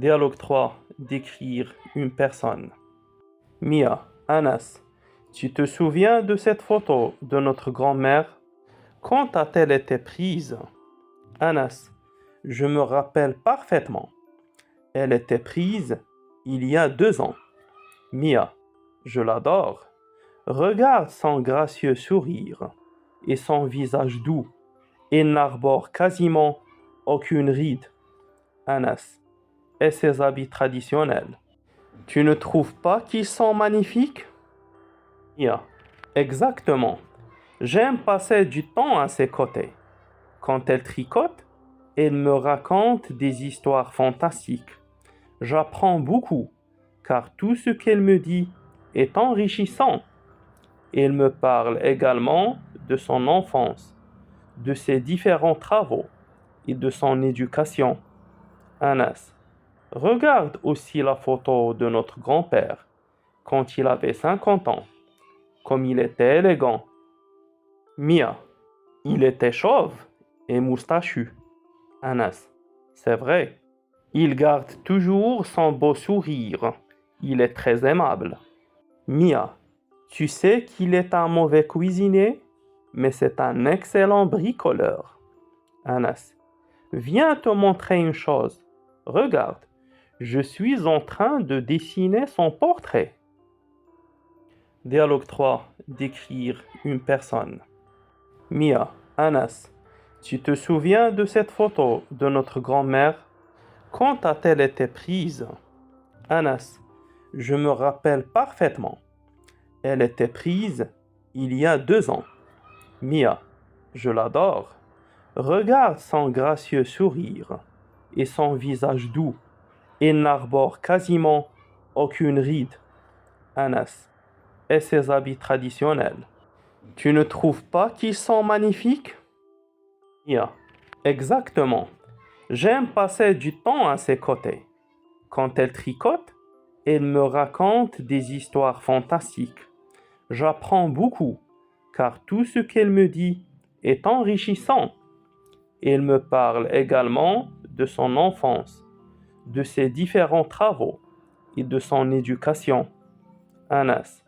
Dialogue 3. Décrire une personne. Mia, Anas, tu te souviens de cette photo de notre grand-mère? Quand a-t-elle été prise? Anas, je me rappelle parfaitement. Elle était prise il y a 2 ans. Mia, je l'adore. Regarde son gracieux sourire et son visage doux. Il n'arbore quasiment aucune ride. Anas, et ses habits traditionnels. Tu ne trouves pas qu'ils sont magnifiques? Mia, exactement. J'aime passer du temps à ses côtés. Quand elle tricote, elle me raconte des histoires fantastiques. J'apprends beaucoup, car tout ce qu'elle me dit est enrichissant. Elle me parle également de son enfance, de ses différents travaux et de son éducation. Anas, regarde aussi la photo de notre grand-père quand il avait 50 ans, comme il était élégant. Mia, il était chauve et moustachu. Anas, c'est vrai. Il garde toujours son beau sourire. Il est très aimable. Mia, tu sais qu'il est un mauvais cuisinier, mais c'est un excellent bricoleur. Anas, viens te montrer une chose. Regarde, je suis en train de dessiner son portrait. Dialogue 3. Décrire une personne. Mia, Anas, tu te souviens de cette photo de notre grand-mère? Quand a-t-elle été prise? Anas, je me rappelle parfaitement. Elle était prise il y a 2 ans. Mia, je l'adore. Regarde son gracieux sourire et son visage doux. Il n'arbore quasiment aucune ride. Anas, et ses habits traditionnels. Tu ne trouves pas qu'ils sont magnifiques? Mia, exactement. J'aime passer du temps à ses côtés. Quand elle tricote, elle me raconte des histoires fantastiques. J'apprends beaucoup, car tout ce qu'elle me dit est enrichissant. Elle me parle également de son enfance, de ses différents travaux et de son éducation. Anas,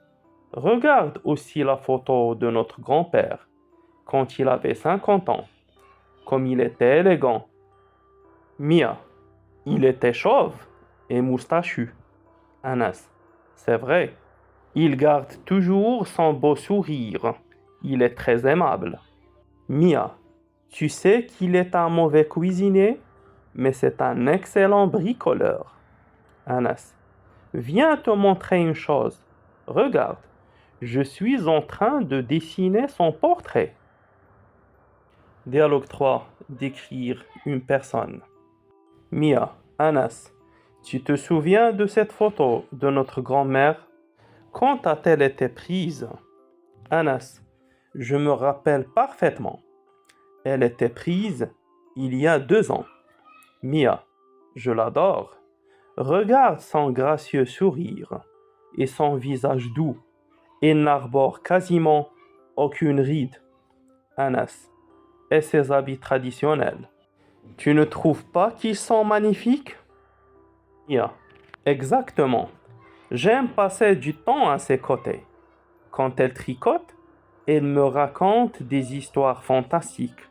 regarde aussi la photo de notre grand-père quand il avait 50 ans, comme il était élégant. Mia, il était chauve et moustachu. Anas, c'est vrai. Il garde toujours son beau sourire. Il est très aimable. Mia, tu sais qu'il est un mauvais cuisinier, mais c'est un excellent bricoleur. Anas, viens te montrer une chose. Regarde, je suis en train de dessiner son portrait. Dialogue 3. Décrire une personne. Mia, Anas, tu te souviens de cette photo de notre grand-mère? Quand a-t-elle été prise? Anas, je me rappelle parfaitement. Elle était prise il y a 2 ans. Mia, je l'adore. Regarde son gracieux sourire et son visage doux. Il n'arbore quasiment aucune ride. Anas, et ses habits traditionnels. Tu ne trouves pas qu'ils sont magnifiques? Mia, exactement. J'aime passer du temps à ses côtés. Quand elle tricote, elle me raconte des histoires fantastiques.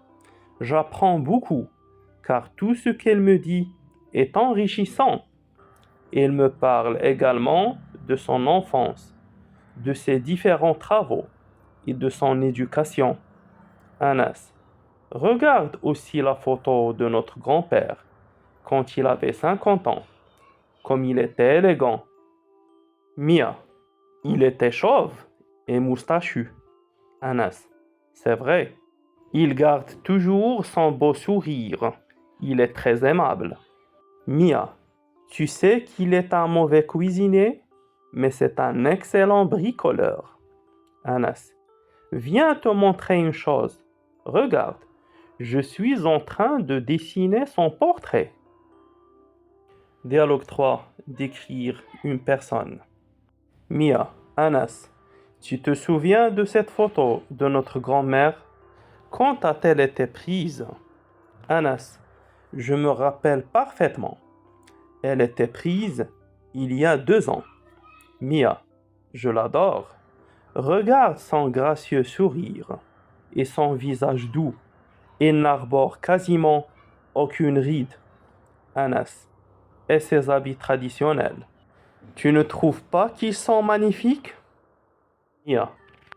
J'apprends beaucoup, car tout ce qu'elle me dit est enrichissant. Elle me parle également de son enfance, de ses différents travaux et de son éducation. Anas, regarde aussi la photo de notre grand-père quand il avait 50 ans, comme il était élégant. Mia, il était chauve et moustachu. Anas, c'est vrai. Il garde toujours son beau sourire. Il est très aimable. Mia, tu sais qu'il est un mauvais cuisinier, mais c'est un excellent bricoleur. Anas, viens te montrer une chose. Regarde, je suis en train de dessiner son portrait. Dialogue 3. Décrire une personne. Mia, Anas, tu te souviens de cette photo de notre grand-mère? Quand a-t-elle été prise? Anas, je me rappelle parfaitement. Elle était prise il y a 2 ans. Mia, je l'adore. Regarde son gracieux sourire et son visage doux. Il n'arbore quasiment aucune ride. Anas, et ses habits traditionnels. Tu ne trouves pas qu'ils sont magnifiques? Mia,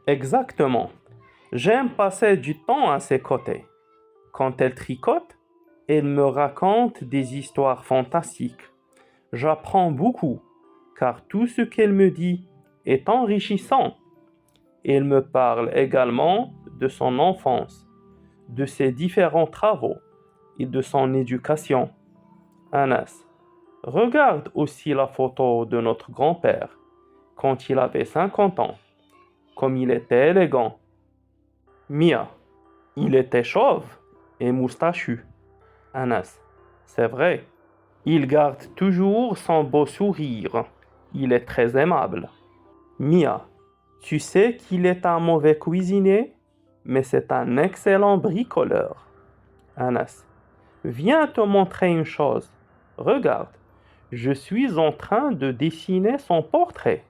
exactement. J'aime passer du temps à ses côtés. Quand elle tricote, elle me raconte des histoires fantastiques. J'apprends beaucoup, car tout ce qu'elle me dit est enrichissant. Elle me parle également de son enfance, de ses différents travaux et de son éducation. Anas, regarde aussi la photo de notre grand-père quand il avait 50 ans, comme il était élégant. Mia, il était chauve et moustachu. Anas, c'est vrai. Il garde toujours son beau sourire. Il est très aimable. Mia, tu sais qu'il est un mauvais cuisinier, mais c'est un excellent bricoleur. Anas, viens te montrer une chose. Regarde, je suis en train de dessiner son portrait.